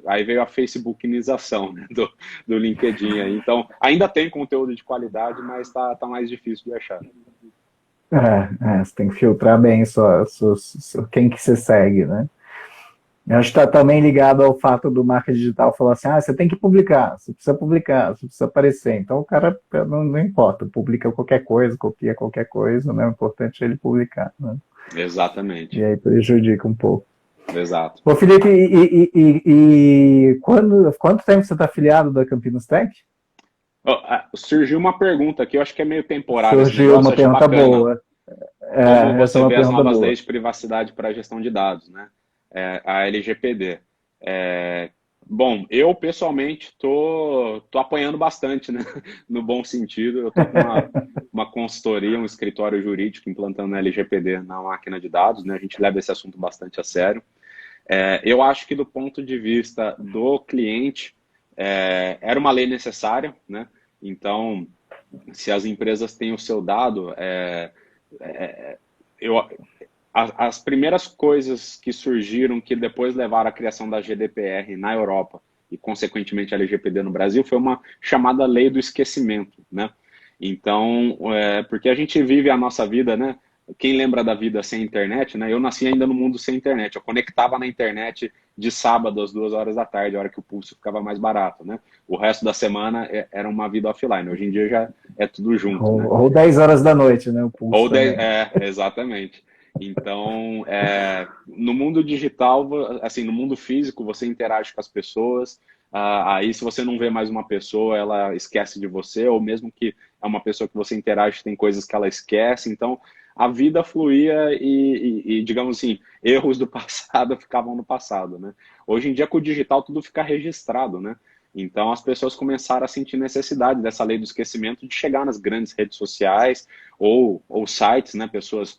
aí veio a facebookinização, né, do LinkedIn. Aí. Então, ainda tem conteúdo de qualidade, mas tá mais difícil de achar. Você tem que filtrar bem quem que você segue, né? Eu acho que está também ligado ao fato do marketing digital falar assim, você tem que publicar, você precisa aparecer. Então o cara não importa, publica qualquer coisa, copia qualquer coisa, né? O importante é ele publicar, né? Exatamente. E aí prejudica um pouco. Exato. Ô Felipe, quanto tempo você está afiliado da Campinas Tech? Surgiu uma pergunta aqui, eu acho que é meio temporário esse Surgiu negócio, uma eu acho pergunta bacana. boa. Como Essa é você uma vê as pergunta novas boa. leis de privacidade para a gestão de dados, né? A LGPD. Bom, eu pessoalmente tô apanhando bastante, né? No bom sentido. Eu tô com uma consultoria, um escritório jurídico implantando a LGPD na máquina de dados, né? A gente leva esse assunto bastante a sério. Eu acho que do ponto de vista do cliente, era uma lei necessária, né? Então, se as empresas têm o seu dado, eu, as primeiras coisas que surgiram que depois levaram à criação da GDPR na Europa e, consequentemente, a LGPD no Brasil foi uma chamada lei do esquecimento, né? Então, porque a gente vive a nossa vida, né? Quem lembra da vida sem internet, né? Eu nasci ainda no mundo sem internet. Eu conectava na internet de sábado às 2 horas da tarde, a hora que o pulso ficava mais barato, né? O resto da semana era uma vida offline. Hoje em dia já é tudo junto, né? Ou 10 horas da noite, né? O pulso também. Exatamente. Então, no mundo digital, assim, no mundo físico, você interage com as pessoas. Aí, se você não vê mais uma pessoa, ela esquece de você, ou mesmo que é uma pessoa que você interage, tem coisas que ela esquece. Então, a vida fluía e, digamos assim, erros do passado ficavam no passado, né? Hoje em dia, com o digital, tudo fica registrado, né? Então, as pessoas começaram a sentir necessidade dessa lei do esquecimento de chegar nas grandes redes sociais ou sites, né? Pessoas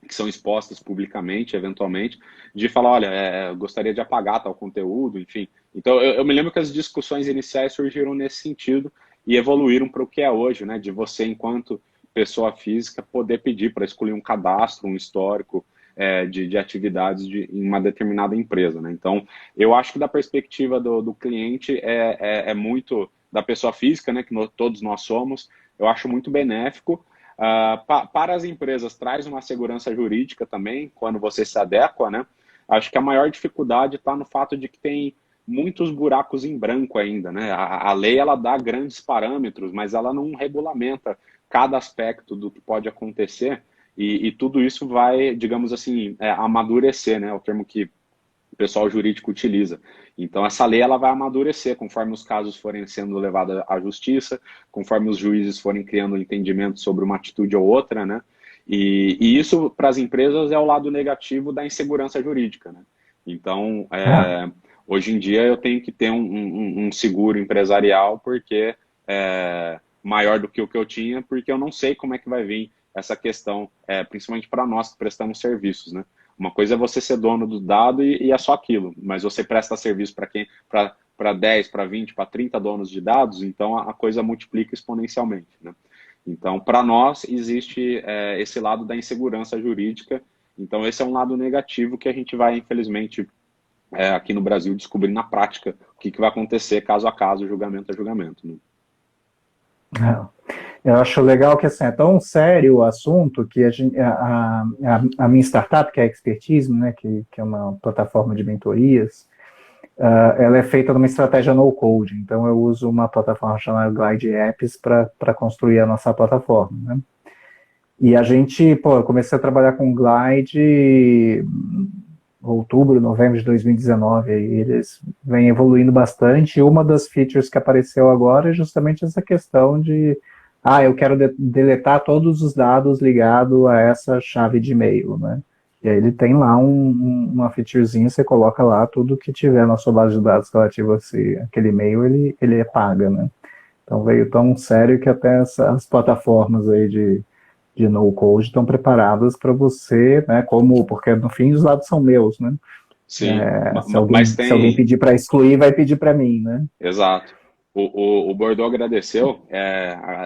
que são expostas publicamente, eventualmente, de falar, olha, eu gostaria de apagar tal conteúdo, enfim. Então, eu me lembro que as discussões iniciais surgiram nesse sentido e evoluíram para o que é hoje, né? De você, enquanto pessoa física, poder pedir para escolher um cadastro, um histórico de atividades em uma determinada empresa, né? Então, eu acho que da perspectiva do cliente é muito da pessoa física, né? Que todos nós somos, eu acho muito benéfico. Para as empresas, traz uma segurança jurídica também, quando você se adequa, né? Acho que a maior dificuldade está no fato de que tem muitos buracos em branco ainda, né? A lei, ela dá grandes parâmetros, mas ela não regulamenta cada aspecto do que pode acontecer e tudo isso vai, digamos assim, amadurecer, né? É o termo que o pessoal jurídico utiliza. Então, essa lei ela vai amadurecer conforme os casos forem sendo levados à justiça, conforme os juízes forem criando entendimento sobre uma atitude ou outra, né? E isso, para as empresas, é o lado negativo da insegurança jurídica, né? Então, É. hoje em dia, eu tenho que ter um seguro empresarial, porque maior do que o que eu tinha, porque eu não sei como é que vai vir essa questão, principalmente para nós que prestamos serviços, né? Uma coisa é você ser dono do dado e é só aquilo, mas você presta serviço para quem? Para 10, para 20, para 30 donos de dados, então a coisa multiplica exponencialmente, né? Então, para nós, existe esse lado da insegurança jurídica. Então, esse é um lado negativo que a gente vai, infelizmente, aqui no Brasil, descobrir na prática o que vai acontecer caso a caso, julgamento a julgamento, né? É. Eu acho legal que assim, é tão sério o assunto que a minha startup, que é a Expertise, né, que é uma plataforma de mentorias, ela é feita numa estratégia no-code. Então eu uso uma plataforma chamada Glide Apps para construir a nossa plataforma, né? E a gente, eu comecei a trabalhar com Glide em outubro, novembro de 2019, e eles vêm evoluindo bastante, e uma das features que apareceu agora é justamente essa questão de eu quero deletar todos os dados ligados a essa chave de e-mail, né? E aí ele tem lá uma featurezinha, você coloca lá tudo que tiver na sua base de dados relativo a aquele e-mail, ele apaga, né? Então veio tão sério que até as plataformas aí de no-code estão preparadas para você, né? Porque no fim os dados são meus, né? Sim, mas Se alguém tem... pedir para excluir, vai pedir para mim, né? Exato. O Bordeaux agradeceu,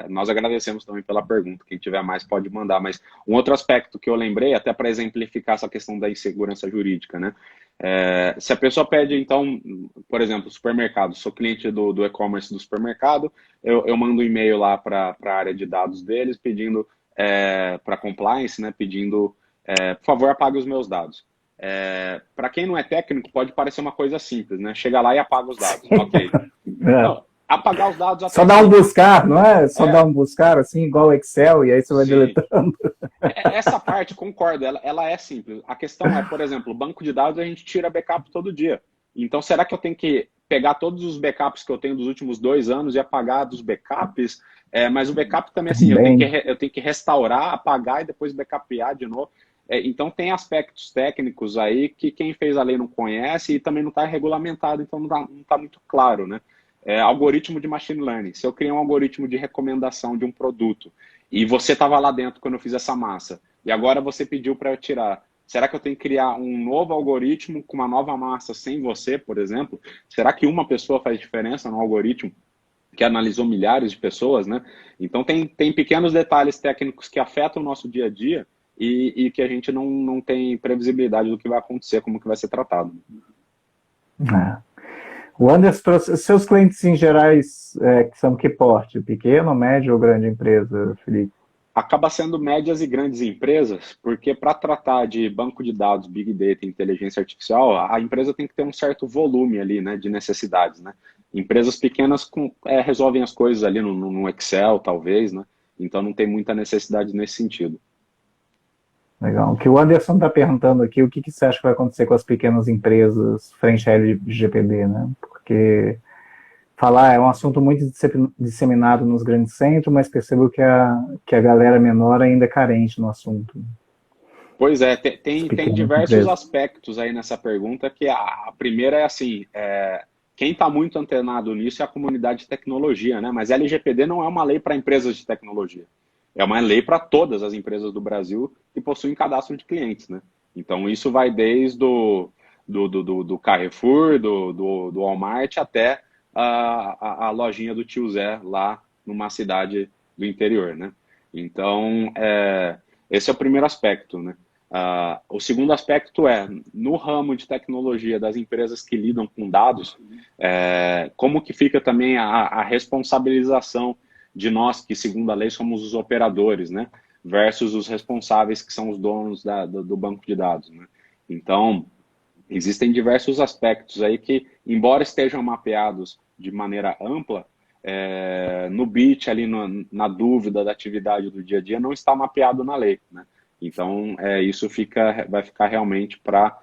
nós agradecemos também pela pergunta. Quem tiver mais pode mandar. Mas um outro aspecto que eu lembrei, até para exemplificar essa questão da insegurança jurídica, né? Se a pessoa pede, então, por exemplo, supermercado, sou cliente do e-commerce do supermercado, eu mando um e-mail lá para a área de dados deles pedindo para compliance, né? Pedindo, por favor, apague os meus dados. Para quem não é técnico, pode parecer uma coisa simples, né? Chega lá e apaga os dados. Ok. É. Não, apagar os dados Só até dá um sim. buscar, não é? Só dá um buscar, assim, igual o Excel, e aí você vai Sim. deletando. Essa parte, concordo, ela é simples. A questão é, por exemplo, banco de dados a gente tira backup todo dia. Então, será que eu tenho que pegar todos os backups que eu tenho dos últimos 2 anos e apagar dos backups? Mas o backup também, assim, Também. eu tenho que restaurar, apagar e depois backupear de novo. Então, tem aspectos técnicos aí que quem fez a lei não conhece e também não está regulamentado, então não tá muito claro, né? Algoritmo de machine learning. Se eu criar um algoritmo de recomendação de um produto e você estava lá dentro quando eu fiz essa massa e agora você pediu para eu tirar, será que eu tenho que criar um novo algoritmo com uma nova massa sem você, por exemplo? Será que uma pessoa faz diferença no algoritmo que analisou milhares de pessoas, né? Então tem pequenos detalhes técnicos que afetam o nosso dia a dia e que a gente não tem previsibilidade do que vai acontecer, como que vai ser tratado. É. O Anderson trouxe seus clientes em gerais, que são que porte? Pequeno, médio ou grande empresa, Felipe? Acaba sendo médias e grandes empresas, porque para tratar de banco de dados, Big Data e inteligência artificial, a empresa tem que ter um certo volume ali, né, de necessidades, né? Empresas pequenas resolvem as coisas ali no Excel, talvez, né? Então não tem muita necessidade nesse sentido. Legal. O que o Anderson está perguntando aqui, o que você acha que vai acontecer com as pequenas empresas frente à LGPD, né? Porque falar é um assunto muito disseminado nos grandes centros, mas percebo que a galera menor ainda é carente no assunto. Pois é, As tem pequenas diversos empresas. aspectos aí nessa pergunta, que a primeira é assim, quem está muito antenado nisso é a comunidade de tecnologia, né? Mas a LGPD não é uma lei para empresas de tecnologia. É uma lei para todas as empresas do Brasil que possuem cadastro de clientes, né? Então, isso vai desde do Carrefour, do Walmart, até a lojinha do tio Zé, lá numa cidade do interior, né? Então, esse é o primeiro aspecto, né? O segundo aspecto no ramo de tecnologia das empresas que lidam com dados, como que fica também a responsabilização de nós, que segundo a lei somos os operadores, né? Versus os responsáveis, que são os donos do banco de dados, né? Então, existem diversos aspectos aí que, embora estejam mapeados de maneira ampla, no bit, ali na dúvida da atividade do dia a dia, não está mapeado na lei, né? Então, isso vai ficar realmente para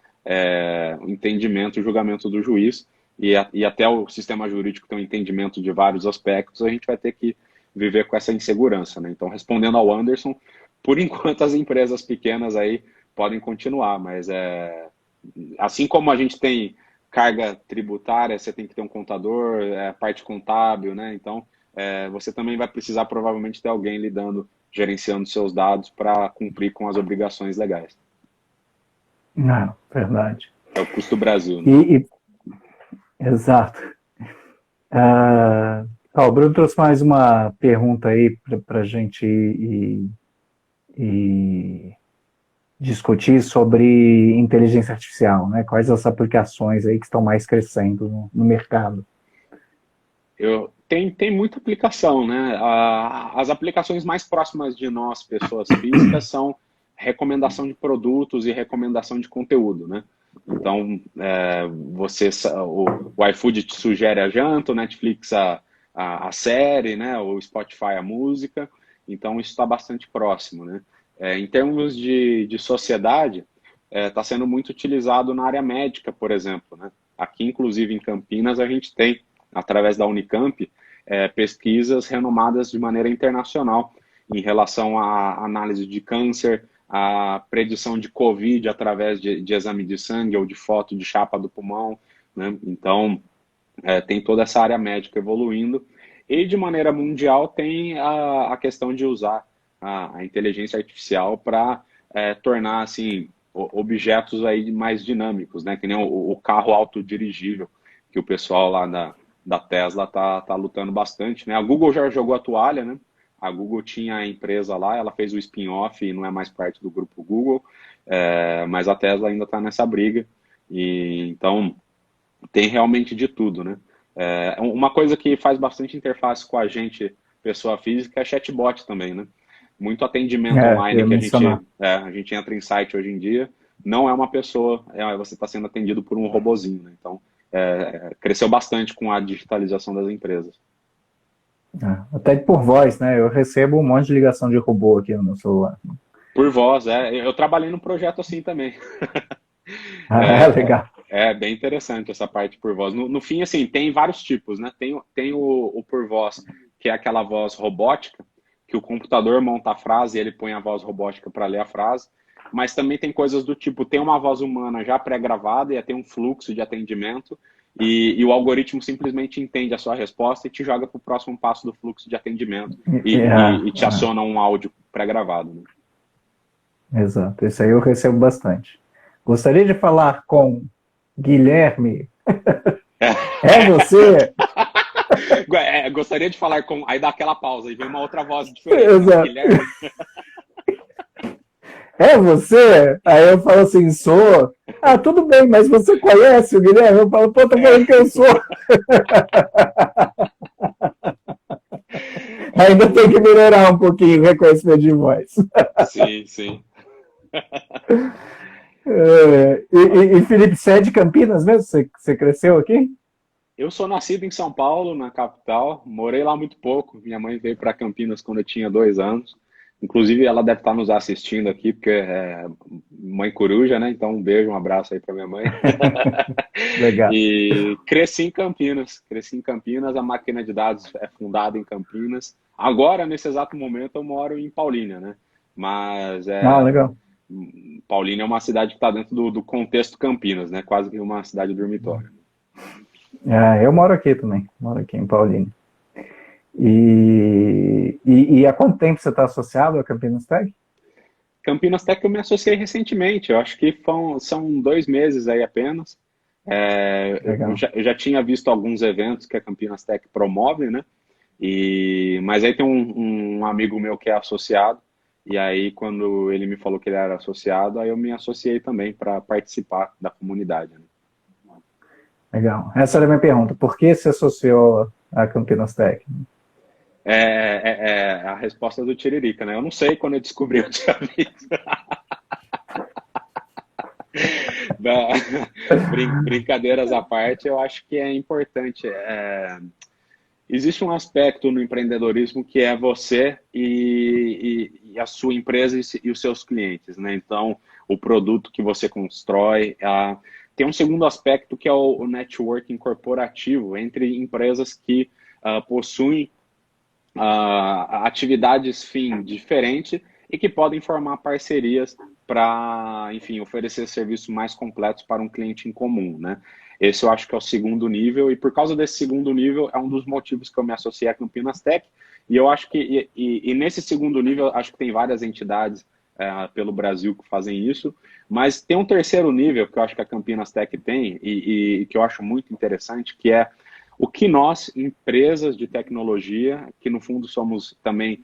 entendimento e julgamento do juiz. e até o sistema jurídico tem um entendimento de vários aspectos, a gente vai ter que viver com essa insegurança, né? Então, respondendo ao Anderson, por enquanto as empresas pequenas aí podem continuar, mas assim como a gente tem carga tributária, você tem que ter um contador, parte contábil, né? Então, você também vai precisar provavelmente ter alguém lidando, gerenciando seus dados para cumprir com as obrigações legais. Não, verdade. É o custo Brasil, né? Exato. O Bruno trouxe mais uma pergunta aí para a gente discutir sobre inteligência artificial, né? Quais as aplicações aí que estão mais crescendo no mercado? Tem muita aplicação, né? As aplicações mais próximas de nós, pessoas físicas, são recomendação de produtos e recomendação de conteúdo, né? Então, o iFood te sugere a janta, o Netflix a série, né? O Spotify a música. Então, isso está bastante próximo, né? Em termos de sociedade, está sendo muito utilizado na área médica, por exemplo, né? Aqui, inclusive, em Campinas, a gente tem, através da Unicamp, pesquisas renomadas de maneira internacional em relação à análise de câncer, a predição de Covid através de exame de sangue ou de foto de chapa do pulmão, né? Então, tem toda essa área médica evoluindo. E, de maneira mundial, tem a questão de usar a inteligência artificial para tornar, assim, objetos aí mais dinâmicos, né? Que nem o carro autodirigível, que o pessoal lá da Tesla tá lutando bastante, né? A Google já jogou a toalha, né? A Google tinha a empresa lá, ela fez o spin-off e não é mais parte do grupo Google, mas a Tesla ainda está nessa briga. E então tem realmente de tudo, né? Uma coisa que faz bastante interface com a gente, pessoa física, é chatbot também, né? Muito atendimento online que a gente entra em site hoje em dia, não é uma pessoa, você está sendo atendido por um robozinho, né? Então, cresceu bastante com a digitalização das empresas. Até por voz, né? Eu recebo um monte de ligação de robô aqui no meu celular. Por voz, eu trabalhei num projeto assim também. Legal. É bem interessante essa parte por voz. No fim, assim, tem vários tipos, né? Tem o por voz, que é aquela voz robótica, que o computador monta a frase e ele põe a voz robótica para ler a frase. Mas também tem coisas do tipo, tem uma voz humana já pré-gravada e tem um fluxo de atendimento e o algoritmo simplesmente entende a sua resposta e te joga para o próximo passo do fluxo de atendimento e te aciona um áudio pré-gravado, né? Exato, isso aí eu recebo bastante. Gostaria de falar com Guilherme. É você? Gostaria de falar com... Aí dá aquela pausa e vem uma outra voz diferente. Exato. Guilherme. É você? Aí eu falo assim, sou. Ah, tudo bem, mas você conhece o Guilherme? Eu falo, pô, tô falando que eu sou. Ainda tem que melhorar um pouquinho o reconhecimento de voz. Sim, sim. E Felipe, você é de Campinas mesmo? Você cresceu aqui? Eu sou nascido em São Paulo, na capital. Morei lá muito pouco. Minha mãe veio para Campinas quando eu tinha 2 anos. Inclusive, ela deve estar nos assistindo aqui, porque é mãe coruja, né? Então, um beijo, um abraço aí para minha mãe. Legal. E cresci em Campinas. A máquina de dados é fundada em Campinas. Agora, nesse exato momento, eu moro em Paulínia, né? Mas legal. Paulínia é uma cidade que está dentro do contexto Campinas, né? Quase que uma cidade dormitório. Eu moro aqui também. Moro aqui em Paulínia. E há quanto tempo você está associado a Campinas Tech? Campinas Tech eu me associei recentemente, eu acho que são 2 meses aí apenas. Eu já tinha visto alguns eventos que a Campinas Tech promove, né? Mas aí tem um amigo meu que é associado, e aí quando ele me falou que ele era associado, aí eu me associei também para participar da comunidade, né? Legal. Essa era a minha pergunta. Por que se associou a Campinas Tech? A resposta do Tiririca, né? Eu não sei, quando eu descobri, eu tinha visto. Brincadeiras à parte, eu acho que é importante. Existe um aspecto no empreendedorismo que é você e a sua empresa e os seus clientes, né? Então, o produto que você constrói, tem um segundo aspecto que é o networking corporativo entre empresas que possuem atividades fim diferentes e que podem formar parcerias para, enfim, oferecer serviços mais completos para um cliente em comum, né? Esse eu acho que é o segundo nível, e por causa desse segundo nível é um dos motivos que eu me associei à Campinas Tech, e eu acho que, e nesse segundo nível, acho que tem várias entidades pelo Brasil que fazem isso, mas tem um terceiro nível que eu acho que a Campinas Tech tem, e que eu acho muito interessante, que é o que nós, empresas de tecnologia, que no fundo somos também,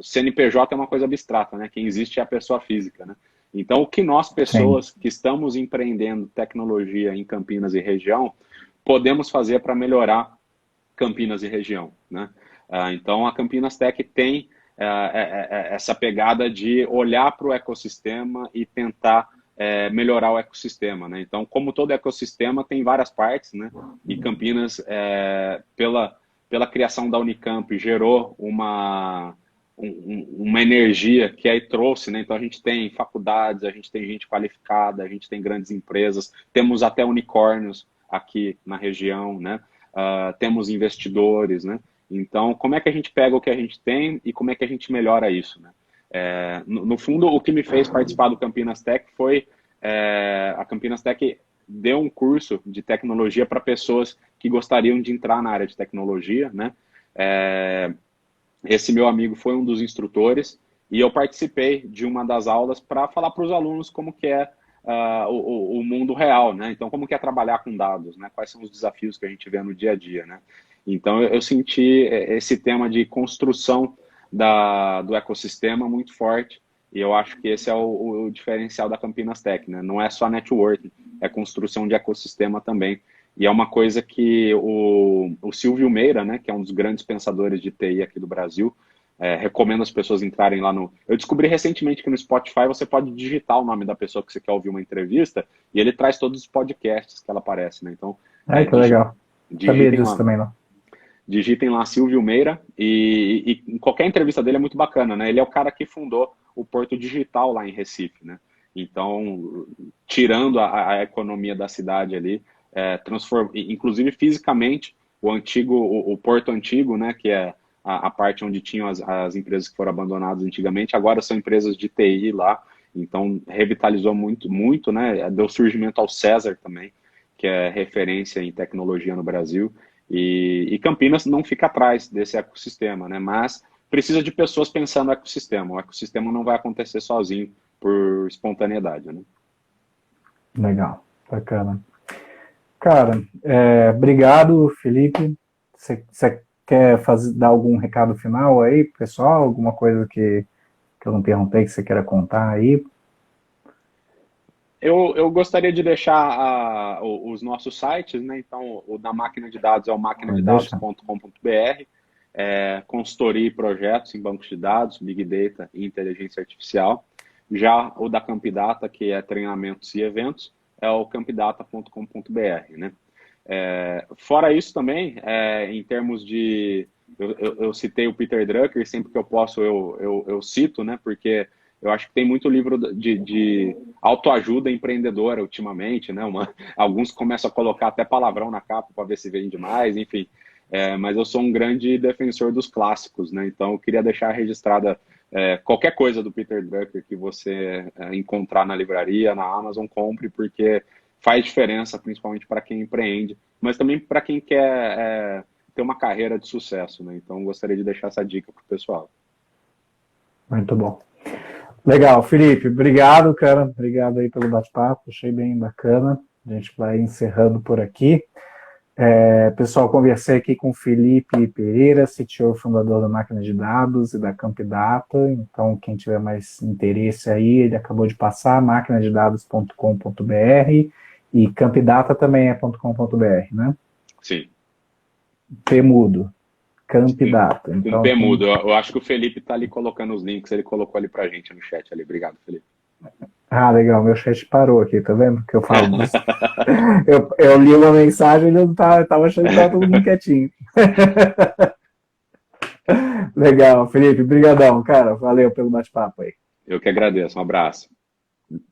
CNPJ é uma coisa abstrata, né? Quem existe é a pessoa física, né? Então, o que nós, pessoas que estamos empreendendo tecnologia em Campinas e região, podemos fazer para melhorar Campinas e região, né? Então, a Campinas Tech tem essa pegada de olhar para o ecossistema e tentar melhorar o ecossistema, né? Então, como todo ecossistema, tem várias partes, né? E Campinas, pela criação da Unicamp, gerou uma energia que aí trouxe, né? Então, a gente tem faculdades, a gente tem gente qualificada, a gente tem grandes empresas, temos até unicórnios aqui na região, né? Temos investidores, né? Então, como é que a gente pega o que a gente tem e como é que a gente melhora isso, né? No fundo, o que me fez participar do Campinas Tech foi a Campinas Tech deu um curso de tecnologia para pessoas que gostariam de entrar na área de tecnologia, né? Esse meu amigo foi um dos instrutores e eu participei de uma das aulas para falar para os alunos como que é o mundo real, né? Então, como que é trabalhar com dados, né? Quais são os desafios que a gente vê no dia a dia, né? Então, eu senti esse tema de construção do ecossistema muito forte, e eu acho que esse é o diferencial da Campinas Tech, né? Não é só networking, é construção de ecossistema também. E é uma coisa que o Silvio Meira, né, que é um dos grandes pensadores de TI aqui do Brasil, recomendo as pessoas entrarem lá no... Eu descobri recentemente que no Spotify você pode digitar o nome da pessoa que você quer ouvir uma entrevista, e ele traz todos os podcasts que ela aparece, né? Então, que legal. Sabia digitem disso lá. também, não. Digitem lá Silvio Meira e qualquer entrevista dele é muito bacana, né? Ele é o cara que fundou o Porto Digital lá em Recife, né? Então, tirando a economia da cidade ali, inclusive fisicamente, o Porto Antigo, né? Que é a parte onde tinham as empresas que foram abandonadas antigamente, agora são empresas de TI lá, então revitalizou muito, muito, né? Deu surgimento ao César também, que é referência em tecnologia no Brasil. E Campinas não fica atrás desse ecossistema, né? Mas precisa de pessoas pensando no ecossistema. O ecossistema não vai acontecer sozinho por espontaneidade, né? Legal, bacana. Cara, obrigado, Felipe. Você quer dar algum recado final aí, pessoal? Alguma coisa que eu não perguntei que você queira contar aí? Eu gostaria de deixar os nossos sites, né? Então, o da máquina de dados é o maquinadedados.com.br, consultoria e projetos em bancos de dados, Big Data e inteligência artificial. Já o da Campdata, que é treinamentos e eventos, é o campdata.com.br, né? Fora isso também, em termos de... Eu citei o Peter Drucker, sempre que eu posso eu cito, né? Porque eu acho que tem muito livro de autoajuda empreendedora ultimamente, né? Alguns começam a colocar até palavrão na capa para ver se vende mais, enfim. Mas eu sou um grande defensor dos clássicos, né? Então eu queria deixar registrada qualquer coisa do Peter Drucker que você encontrar na livraria, na Amazon, compre, porque faz diferença, principalmente para quem empreende, mas também para quem quer ter uma carreira de sucesso, né? Então gostaria de deixar essa dica para o pessoal. Muito bom. Legal, Felipe, obrigado, cara. Obrigado aí pelo bate-papo, achei bem bacana. A gente vai encerrando por aqui. Pessoal, conversei aqui com o Felipe Pereira, CTO fundador da Máquina de Dados e da Campdata. Então, quem tiver mais interesse aí, ele acabou de passar, maquinadedados.com.br e Campdata também é .com.br, né? Sim. P mudo. Campdata. Então, P mudo. Eu acho que o Felipe está ali colocando os links, ele colocou ali pra gente no chat ali. Obrigado, Felipe. Ah, legal, meu chat parou aqui, tá vendo? Que eu falo disso. eu li uma mensagem e eu tava achando que tava todo mundo quietinho. Legal, Felipe, brigadão, cara. Valeu pelo bate-papo aí. Eu que agradeço, um abraço.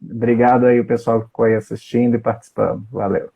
Obrigado aí o pessoal que ficou aí assistindo e participando. Valeu.